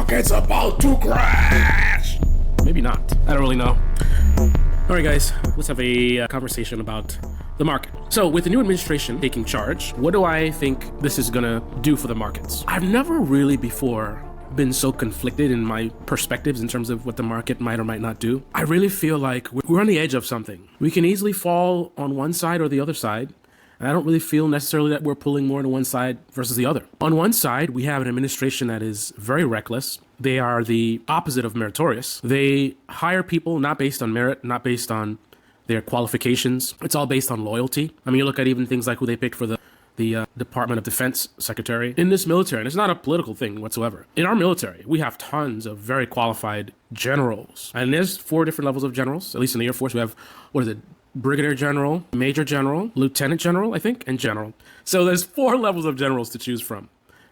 market's about to crash. Maybe not. I don't really know. All right, guys, let's have a conversation about the market. So with the new administration taking charge, what do I think this is gonna do for the markets? I've never really before been so conflicted in my perspectives in terms of what the market might or might not do. I really feel like we're on the edge of something. We can easily fall on one side or the other side. And I don't really feel necessarily that we're pulling more to one side versus the other. On one side, we have an administration that is very reckless. They are the opposite of meritorious. They hire people not based on merit, not based on their qualifications. It's all based on loyalty. I mean, you look at even things like who they picked for the Department of Defense Secretary. In this military, and it's not a political thing whatsoever. In our military, we have tons of very qualified generals. And there's 4 different levels of generals. At least in the Air Force, we have, Brigadier General, Major General, Lieutenant General, I think, and General. So there's 4 levels of generals to choose from.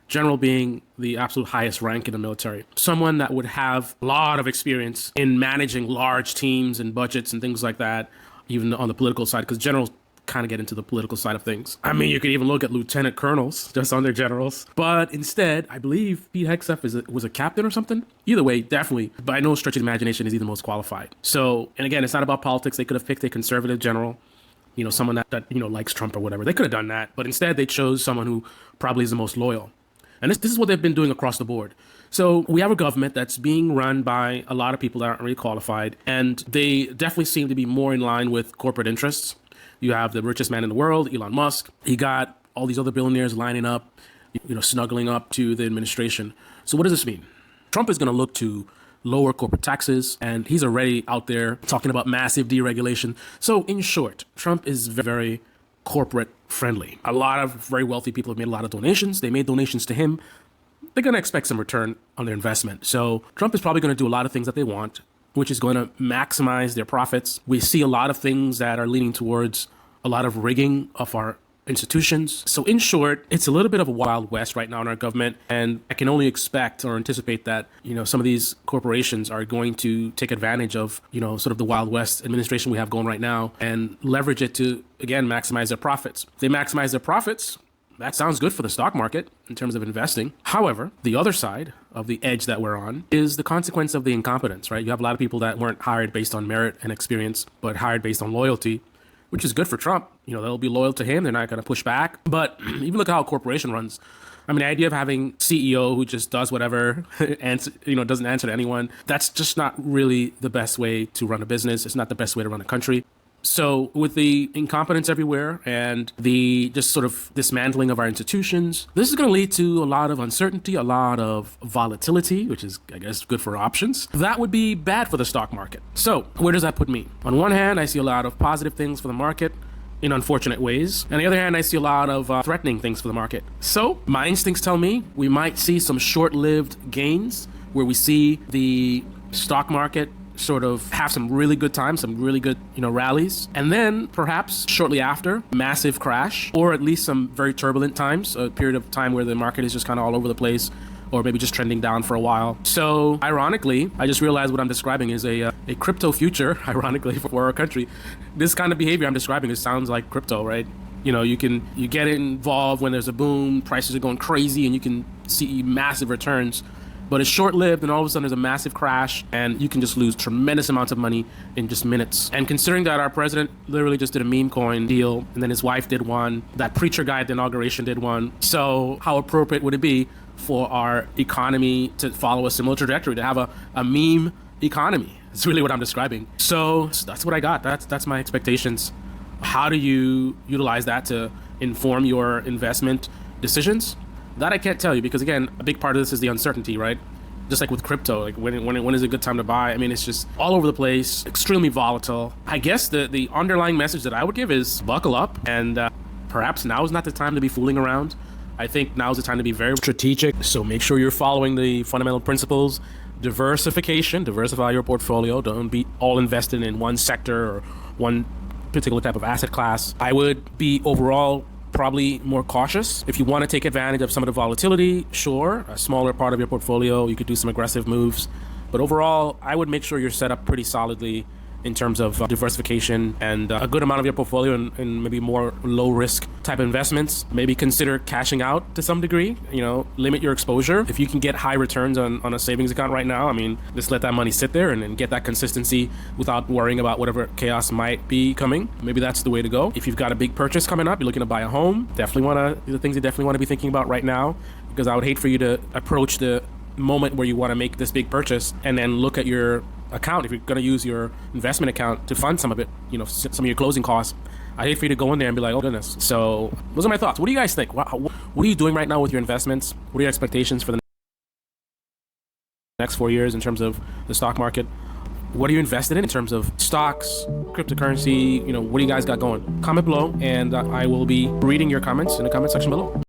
General being the absolute highest rank in the military. Someone that would have a lot of experience in managing large teams and budgets and things like that, even on the political side, because generals kind of get into the political side of things. I mean, you could even look at lieutenant colonels just under generals. But instead, I believe Pete Hegseth was a captain or something. Either way, definitely, by no stretch of the imagination, is he the most qualified. So, and again, it's not about politics. They could have picked a conservative general, someone that likes Trump or whatever. They could have done that. But instead, they chose someone who probably is the most loyal. And this is what they've been doing across the board. So we have a government that's being run by a lot of people that aren't really qualified. And they definitely seem to be more in line with corporate interests. You have the richest man in the world, Elon Musk. He got all these other billionaires lining up, snuggling up to the administration. So what does this mean? Trump is going to look to lower corporate taxes, and he's already out there talking about massive deregulation. So in short, Trump is very corporate friendly. A lot of very wealthy people have made a lot of donations. They made donations to him. They're going to expect some return on their investment. So Trump is probably going to do a lot of things that they want, which is going to maximize their profits. We see a lot of things that are leaning towards a lot of rigging of our institutions. So in short, it's a little bit of a wild west right now in our government. And I can only expect or anticipate that, some of these corporations are going to take advantage of, sort of the wild west administration we have going right now and leverage it to, again, maximize their profits. If they maximize their profits, that sounds good for the stock market in terms of investing. However, the other side of the edge that we're on is the consequence of the incompetence, right? You have a lot of people that weren't hired based on merit and experience, but hired based on loyalty, which is good for Trump. They'll be loyal to him. They're not going to push back. But even look at how a corporation runs. I mean, the idea of having CEO who just does whatever, and doesn't answer to anyone, that's just not really the best way to run a business. It's not the best way to run a country. So with the incompetence everywhere and the just sort of dismantling of our institutions, this is going to lead to a lot of uncertainty, a lot of volatility, which is, I guess, good for options. That would be bad for the stock market. So where does that put me? On one hand, I see a lot of positive things for the market in unfortunate ways. On the other hand, I see a lot of threatening things for the market. So my instincts tell me we might see some short-lived gains where we see the stock market sort of have some really good times, some really good, rallies. And then perhaps shortly after, massive crash, or at least some very turbulent times, a period of time where the market is just kind of all over the place, or maybe just trending down for a while. So ironically, I just realized what I'm describing is a crypto future, ironically, for our country. This kind of behavior I'm describing, it sounds like crypto, right? You get involved when there's a boom, prices are going crazy, and you can see massive returns. But it's short-lived, and all of a sudden there's a massive crash, and you can just lose tremendous amounts of money in just minutes. And considering that our president literally just did a meme coin deal, and then his wife did one, that preacher guy at the inauguration did one, so how appropriate would it be for our economy to follow a similar trajectory, to have a meme economy? It's really what I'm describing. So that's what I got. That's my expectations. How do you utilize that to inform your investment decisions? That I can't tell you, because again, a big part of this is the uncertainty, right? Just like with crypto, like when is a good time to buy? I mean, it's just all over the place, extremely volatile. I guess the underlying message that I would give is buckle up, and perhaps now is not the time to be fooling around. I think now is the time to be very strategic. So make sure you're following the fundamental principles. Diversify your portfolio. Don't be all invested in one sector or one particular type of asset class. I would be overall probably more cautious. If you want to take advantage of some of the volatility, sure, a smaller part of your portfolio, you could do some aggressive moves. But overall, I would make sure you're set up pretty solidly in terms of diversification and a good amount of your portfolio in maybe more low risk type investments. Maybe consider cashing out to some degree, limit your exposure. If you can get high returns on a savings account right now, I mean, just let that money sit there and get that consistency without worrying about whatever chaos might be coming. Maybe that's the way to go. If you've got a big purchase coming up, you're looking to buy a home, these are the things you definitely want to be thinking about right now, because I would hate for you to approach the moment where you want to make this big purchase and then look at your account, if you're going to use your investment account to fund some of it, some of your closing costs. I hate for you to go in there and be like, oh goodness. So those are my thoughts. What do you guys think? What are you doing right now with your investments? What are your expectations for the next 4 years in terms of the stock market? What are you invested in terms of stocks, cryptocurrency? What do you guys got going? Comment below, and I will be reading your comments in the comment section below.